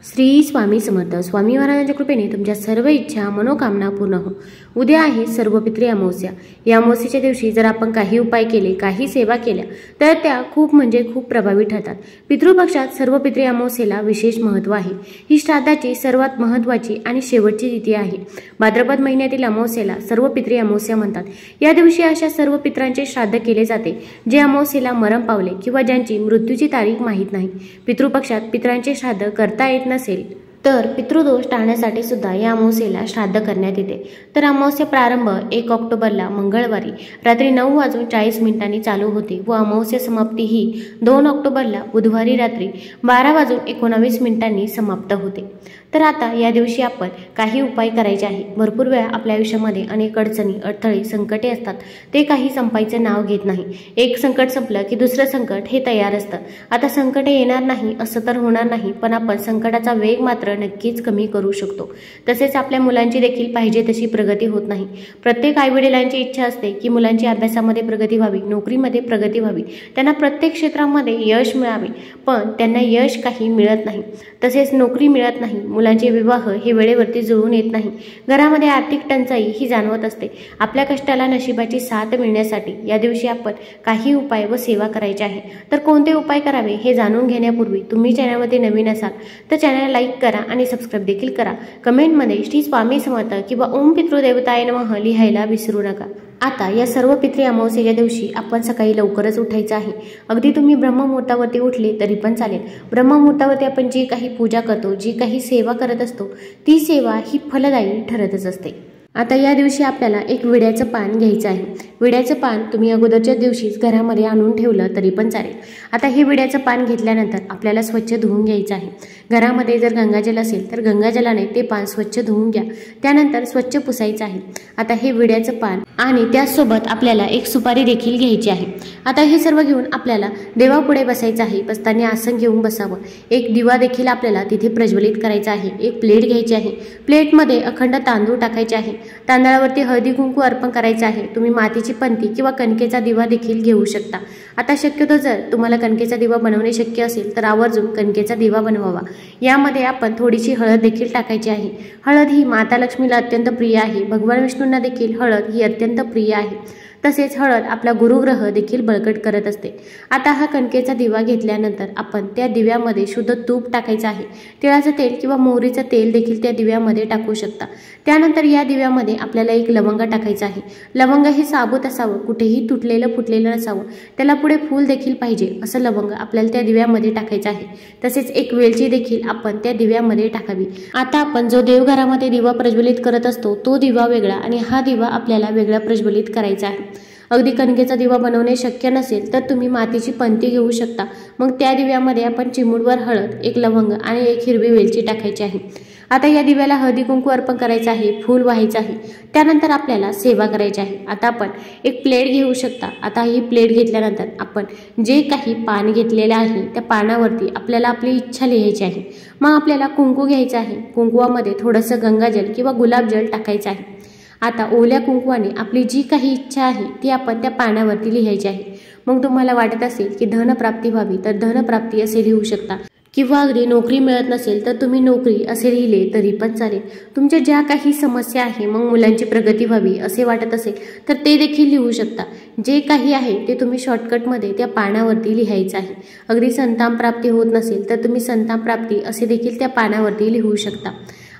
श्री स्वामी समर्थ. स्वामी महाराजांच्या कृपेने तुमच्या सर्व इच्छा मनोकामना पूर्ण हो. उद्या आहे सर्वपित्री अमावस्या. या अमावस्येच्या दिवशी जर आपण काही उपाय केले, काही सेवा केल्या तर त्या खूप खूप प्रभावी ठरतात. पितृपक्षात सर्वपित्री अमावस्येला विशेष महत्त्व आहे. ही श्राद्धाची सर्वात महत्त्वाची आणि शेवटची तिथी आहे. भाद्रपद महिन्यातील अमावस्येला सर्वपित्री अमावस्या म्हणतात. या दिवशी अशा सर्व पितरांचे श्राद्ध केले जाते जे अमावस्येला मरण पावले किंवा ज्यांची मृत्यूची तारीख माहीत नाही. पितृपक्षात पितरांचे श्राद्ध करता येत नसेल तर पितृदोष टाळण्यासाठी सुद्धा या अमावस्येला श्राद्ध करण्यात येते. तर अमावस्या प्रारंभ 1 ऑक्टोबरला मंगळवारी रात्री 9:40 चालू होते व अमावस्या समाप्ती ही 2 ऑक्टोबरला बुधवारी रात्री 12:19 समाप्त होते. तर आता या दिवशी आपण काही उपाय करायचे आहे. भरपूर वेळा आपल्या आयुष्यामध्ये अनेक अडचणी, अडथळे, संकटे असतात. ते काही संपायचं नाव घेत नाही. एक संकट संपलं की दुसरं संकट हे तयार असतं. आता संकटे येणार नाही असं तर होणार नाही, पण आपण संकटाचा वेग मात्र नक्कीच कमी करू शकतो. तसेच आपल्या मुलांची देखील पाहिजे तशी प्रगती होत नाही. प्रत्येक आईवडिलांची इच्छा असते की मुलांची अभ्यासामध्ये प्रगती व्हावी, नोकरीमध्ये प्रगती व्हावी, त्यांना प्रत्येक क्षेत्रामध्ये यश मिळावे, पण त्यांना यश काही मिळत नाही. तसेच नोकरी मिळत नाही. मुलांचे विवाह हे वेळेवरती जुळून येत नाही. घरामध्ये आर्थिक टंचाई ही जाणवत असते. आपल्या कष्टाला नशिबाची साथ मिळण्यासाठी या दिवशी आपण काही उपाय व सेवा करायची आहे. तर कोणते उपाय करावे हे जाणून घेण्यापूर्वी तुम्ही चॅनलमध्ये नवीन असाल तर चॅनल लाईक करा आणि सबस्क्राईब देखील करा. कमेंटमध्ये श्री स्वामी समर्थ किंवा ओम पितृदेवताय नमः लिहायला विसरू नका. आता या सर्व पितृ अमावस्येच्या दिवशी आपण सकाळी लवकरच उठायचं आहे. अगदी तुम्ही ब्रह्ममुहूर्तावरती उठले तरी पण चालेल. ब्रह्ममुहूर्तावरती आपण जी काही पूजा करतो, जी काही सेवा करत असतो, ती सेवा ही फलदायी ठरतच असते. आता या दिवशी आपल्याला एक विड्याचं पान घ्यायचं आहे. विड्याचं पान तुम्ही अगोदरच्या दिवशीच घरामध्ये आणून ठेवलं तरी पण चालेल. आता हे विड्याचं पान घेतल्यानंतर आपल्याला स्वच्छ धुवून घ्यायचं आहे. घरामध्ये जर गंगाजल असेल तर गंगाजलाने ते पान स्वच्छ धुवून घ्या. त्यानंतर स्वच्छ पुसायचं आहे. आता हे विड्याचं पान आणि त्याचसोबत आपल्याला एक सुपारी देखील घ्यायची आहे. आता हे सर्व घेऊन आपल्याला देवापुढे बसायचं आहे. बसताना आसन घेऊन बसावं. एक दिवा देखील आपल्याला तिथे प्रज्वलित करायचा आहे. एक प्लेट घ्यायची आहे. प्लेटमध्ये अखंड तांदूळ टाकायचे आहे. तांदळावरती हळदी कुंकू अर्पण करायचं आहे. तुम्ही मातीची पंती किंवा कणकेचा दिवा देखील घेऊ शकता. आता शक्यतो जर तुम्हाला कणकेचा दिवा बनवणे शक्य असेल तर आवर्जून कणकेचा दिवा बनवावा. यामध्ये आपण थोडीशी हळद देखील टाकायची आहे. हळद ही माता लक्ष्मीला अत्यंत प्रिय आहे. भगवान विष्णूंना देखील हळद ही अत्यंत प्रिय आहे. तसेच हळद आपला गुरुग्रह देखील बळकट करत असते. आता हा कणकेचा दिवा घेतल्यानंतर आपण त्या दिव्यामध्ये शुद्ध तूप टाकायचं आहे. तिळाचं तेल किंवा मोहरीचं तेल देखील त्या दिव्यामध्ये टाकू शकता. त्यानंतर या दिव्यामध्ये आपल्याला एक लवंग टाकायचं आहे. लवंग हे साबूत असावं, कुठेही तुटलेलं फुटलेलं नसावं. त्याला पुढे फूल देखील पाहिजे असं लवंग आपल्याला त्या दिव्यामध्ये टाकायचं आहे. तसेच एक वेलची देखील आपण त्या दिव्यामध्ये टाकावी. आता आपण जो देवघरामध्ये दिवा प्रज्वलित करत असतो तो दिवा वेगळा आणि हा दिवा आपल्याला वेगळा प्रज्वलित करायचा आहे. अगदी कणकेचा दिवा बनवणे शक्य नसेल तर तुम्ही मातीची पंती घेऊ शकता. मग त्या दिव्यामध्ये आपण चिमूटभर हळद, एक लवंग आणि एक हिरवी वेलची टाकायची आहे. आता या दिव्याला हळदी कुंकू अर्पण करायचं आहे, फूल व्हायचं आहे. त्यानंतर आपल्याला सेवा करायची आहे. आता आपण एक प्लेट घेऊ शकता. आता ही प्लेट घेतल्यानंतर आपण जे काही पान घेतलेलं आहे त्या पानावरती आपल्याला आपली इच्छा लिहायची आहे. मग आपल्याला कुंकू घ्यायचं आहे. कुंकुवामध्ये थोडंसं गंगाजल किंवा गुलाबजल टाकायचं आहे. आता ओल्या कुंकवाने आपली जी काही इच्छा आहे ती आपण त्या पानावरती लिहायची आहे. मग तुम्हाला वाटत असेल की धनप्राप्ती व्हावी तर धनप्राप्ती असे लिहू शकता किंवा अगदी नोकरी मिळत नसेल तर तुम्ही नोकरी असे लिहिले तरी पण चालेल. तुमच्या ज्या काही समस्या आहे, मग मुलांची प्रगती व्हावी असे वाटत असेल तर ते देखील लिहू शकता. जे काही आहे ते तुम्ही शॉर्टकटमध्ये त्या पानावरती लिहायचं आहे. अगदी संतान प्राप्ती होत नसेल तर तुम्ही संतान प्राप्ती असे देखील त्या पानावरती लिहू शकता.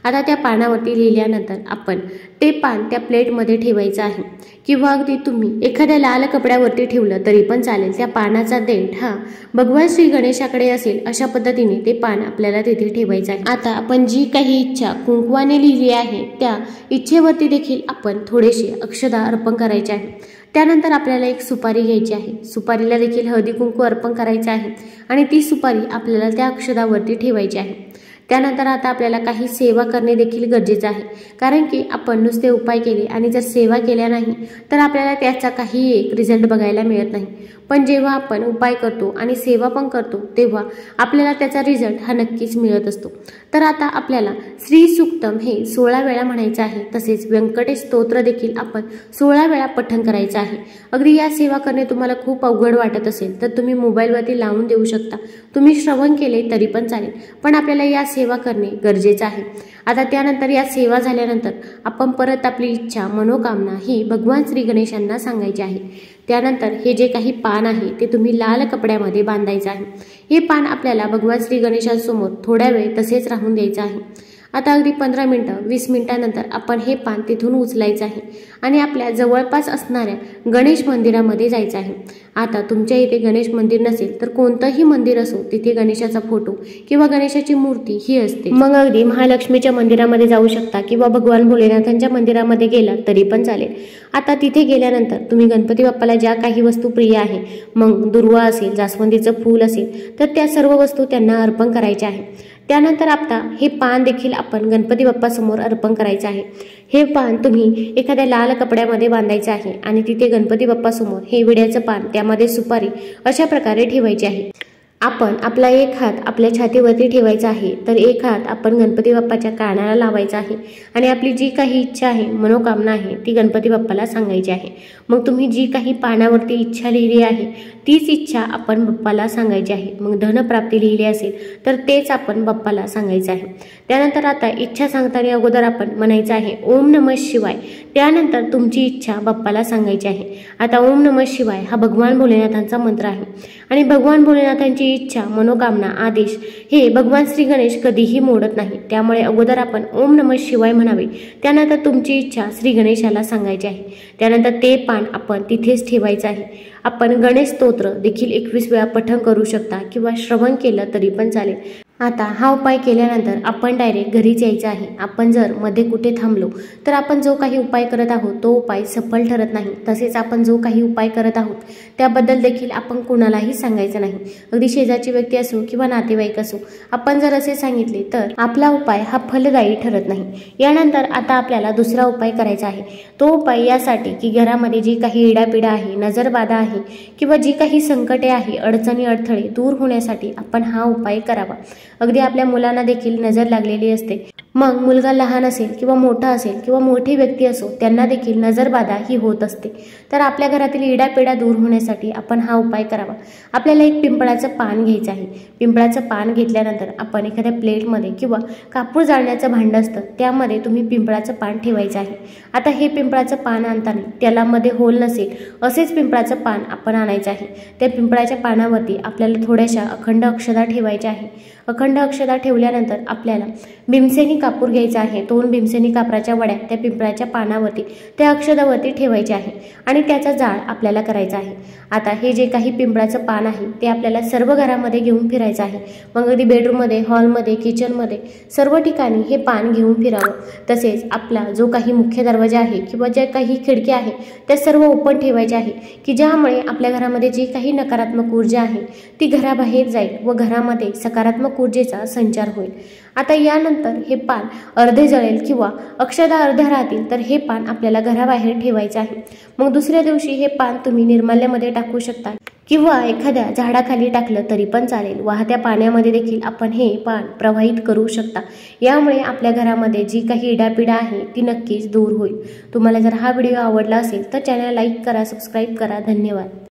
आता त्या पानावरती लिहिल्यानंतर आपण ते पान त्या प्लेटमध्ये ठेवायचं आहे किंवा अगदी तुम्ही एखाद्या लाल कपड्यावरती ठेवलं तरी पण चालेल. त्या पानाचा देठ हा भगवान श्री गणेशाकडे असेल अशा पद्धतीने ते पान आपल्याला तिथे ठेवायचं आहे. आता आपण जी काही इच्छा कुंकवाने लिहिली आहे त्या इच्छेवरती देखील आपण थोडेसे अक्षदा अर्पण करायचे आहे. त्यानंतर आपल्याला एक सुपारी घ्यायची आहे. सुपारीला देखील हळदी कुंकू अर्पण करायचे आहे आणि ती सुपारी आपल्याला त्या अक्षदावरती ठेवायची आहे. त्यानंतर आता आपल्याला काही सेवा करणे देखील गरजेचं आहे. कारण की आपण नुसते उपाय केले आणि जर सेवा केल्या नाही तर आपल्याला त्याचा काही एक रिझल्ट बघायला मिळत नाही. पण जेव्हा आपण उपाय करतो आणि सेवा पण करतो तेव्हा आपल्याला त्याचा रिझल्ट हा नक्कीच मिळत असतो। तर आता आपल्याला श्री सूक्तम हे 16 वेळा म्हणायचं आहे, तसेच व्यंकटेश स्तोत्र देखील आपण 16 वेळा पठण करायचं आहे। अगदी या सेवा करणे तुम्हाला खूप अवघड वाटत असेल तर तुम्ही मोबाईलवरती लावून देऊ शकता, तुम्ही श्रवण केले तरी पण चालेल, पण आपल्याला या सेवा करणे गरजेचं आहे। आता त्यानंतर या सेवा झाल्यानंतर आपण परत आपली इच्छा मनोकामना ही भगवान श्री गणेशांना सांगायची आहे। त्यानंतर हे जे काही पान आहे ते तुम्ही लाल कपड्यामध्ये बांधायचं आहे। हे पान आपल्याला भगवान श्री गणेशांसमोर थोड्या वेळ तसेच राहून द्यायचं आहे। आता अगदी 15 मिनिटं 20 मिनिटांनंतर आपण हे पान तिथून उचलायचं आहे आणि आपल्या जवळपास असणाऱ्या गणेश मंदिरामध्ये जायचं आहे। आता तुमच्या इथे गणेश मंदिर नसेल तर कोणतंही मंदिर असो, तिथे गणेशाचा फोटो किंवा गणेशाची मूर्ती ही असते। मग अगदी महालक्ष्मीच्या मंदिरामध्ये जाऊ शकता किंवा भगवान भोलेनाथांच्या मंदिरामध्ये गेला तरी पण चालेल। आता तिथे गेल्यानंतर तुम्ही गणपती बाप्पाला ज्या काही वस्तू प्रिय आहे, मग दुर्वा असेल, जास्वंदीचं फूल असेल तर त्या सर्व वस्तू त्यांना अर्पण करायच्या आहे। त्यानंतर आता हे पान देखील आपण गणपती बाप्पा समोर अर्पण करायचं आहे। हे पान तुम्ही एखाद्या लाल कपड्यामध्ये बांधायचं आहे आणि तिथे गणपती बाप्पा समोर हे विड्याचं पान, त्यामध्ये सुपारी अशा प्रकारे ठेवायची आहे। आपण आपला एक हात आपल्या छातीवरती ठेवायचा आहे, तर एक हात आपण गणपती बाप्पाच्या कानाला लावायचा आहे आणि आपली जी काही इच्छा आहे, मनोकामना आहे ती गणपती बाप्पाला सांगायची आहे। मग तुम्ही जी काही पानावरती इच्छा लिहिली आहे तीच इच्छा आपण बाप्पाला सांगायची आहे। मग धनप्राप्ती लिहिली असेल तर तेच आपण बाप्पाला सांगायचं आहे। त्यानंतर आता इच्छा सांगताना अगोदर आपण म्हणायचं आहे ओम नमः शिवाय, त्यानंतर तुमची इच्छा बाप्पाला सांगायची आहे। आता ओम नमः शिवाय हा भगवान भोलेनाथांचा मंत्र आहे आणि भगवान भोलेनाथांची इच्छा मनोकामना आदेश हे भगवान श्री गणेश कधीही मोडत नाही, त्यामुळे अगोदर आपण ओम नमः शिवाय म्हणावे, त्यानंतर तुमची इच्छा श्री गणेशाला सांगायची आहे। त्यानंतर ते पान आपण तिथेच ठेवायचं आहे। आपण गणेश स्तोत्र देखील 21 वेळा पठण करू शकता किंवा श्रवण केलं तरी पण चालेल। आता हा उपाय केल्यानंतर आपण डायरेक्ट घरीच यायचं आहे। आपण जर मध्ये कुठे थांबलो तर आपण जो काही उपाय करत आहोत तो उपाय सफल ठरत नाही, तसेच आपण जो काही उपाय करत आहोत त्याबद्दल देखील आपण कोणालाही सांगायचं नाही। अगदी शेजारची व्यक्ती असो किंवा नातेवाईक असो, आपण जर असे सांगितले तर आपला उपाय हा फलदायी ठरत नाही। यानंतर आता आपल्याला दुसरा उपाय करायचा आहे। तो उपाय यासाठी की घरामध्ये जी काही इडापिडा आहे, नजरबाधा आहे किंवा जी काही संकटे आहे, अडचणी अडथळे दूर होण्यासाठी आपण हा उपाय करावा। अगदी आपल्या मुलांना देखील नजर लागलेली असते, मग मुलगा लहान असेल किंवा मोठा असेल किंवा मोठी व्यक्ती असो, त्यांना देखील नजरबाधा ही होत असते। तर आपल्या घरातील इडापिडा दूर होण्यासाठी आपण हा उपाय करावा। आपल्याला एक पिंपळाचं पान घ्यायचं आहे। पिंपळाचं पान घेतल्यानंतर आपण एखाद्या प्लेटमध्ये किंवा कापूर जाळण्याचं भांडं असतं त्यामध्ये तुम्ही पिंपळाचं पान ठेवायचं आहे। आता हे पिंपळाचं पान आणताना त्याला मध्ये होल नसेल असेच पिंपळाचं पान आपण आणायचं आहे। त्या पिंपळाच्या पानावरती आपल्याला थोड्याशा अखंड अक्षता ठेवायच्या आहे। अखंड अक्षता ठेवल्यानंतर आपल्याला भीमसेनी कापूर घ्यायचा आहे। 2 भीमसेनी कापराच्या वड्या त्या पिंपळाच्या पानावरती त्या अक्षतावरती ठेवायचे आहे आणि त्याचा जाळ आपल्याला करायचा आहे। आता हे जे काही पिंपळाचं पान आहे ते आपल्याला सर्व घरामध्ये घेऊन फिरायचं आहे। मग अगदी बेडरूममध्ये, हॉलमध्ये, किचनमध्ये सर्व ठिकाणी हे पान घेऊन फिरावं। तसेच आपला जो काही मुख्य दरवाजा आहे किंवा ज्या काही खिडक्या आहे त्या सर्व ओपन ठेवायच्या आहे, की ज्यामुळे आपल्या घरामध्ये जी काही नकारात्मक ऊर्जा आहे ती घराबाहेर जाईल व घरामध्ये सकारात्मक ऊर्जेचा संचार होईल। आता यानंतर हे पान अर्धे जळेल किंवा अक्षता अर्ध्या राहतील तर हे पान आपल्याला घराबाहेर ठेवायचे आहे। मग दुसऱ्या दिवशी हे पान तुम्ही निर्माल्यामध्ये टाकू शकता किंवा एखाद्या झाडाखाली टाकलं तरी पण चालेल। वाहत्या पाण्यामध्ये देखील आपण हे पान प्रवाहित करू शकता। यामुळे आपल्या घरामध्ये जी काही इडापिडा आहे ती नक्कीच दूर होईल। तुम्हाला जर हा व्हिडिओ आवडला असेल तर चॅनल लाईक करा, सबस्क्राईब करा। धन्यवाद।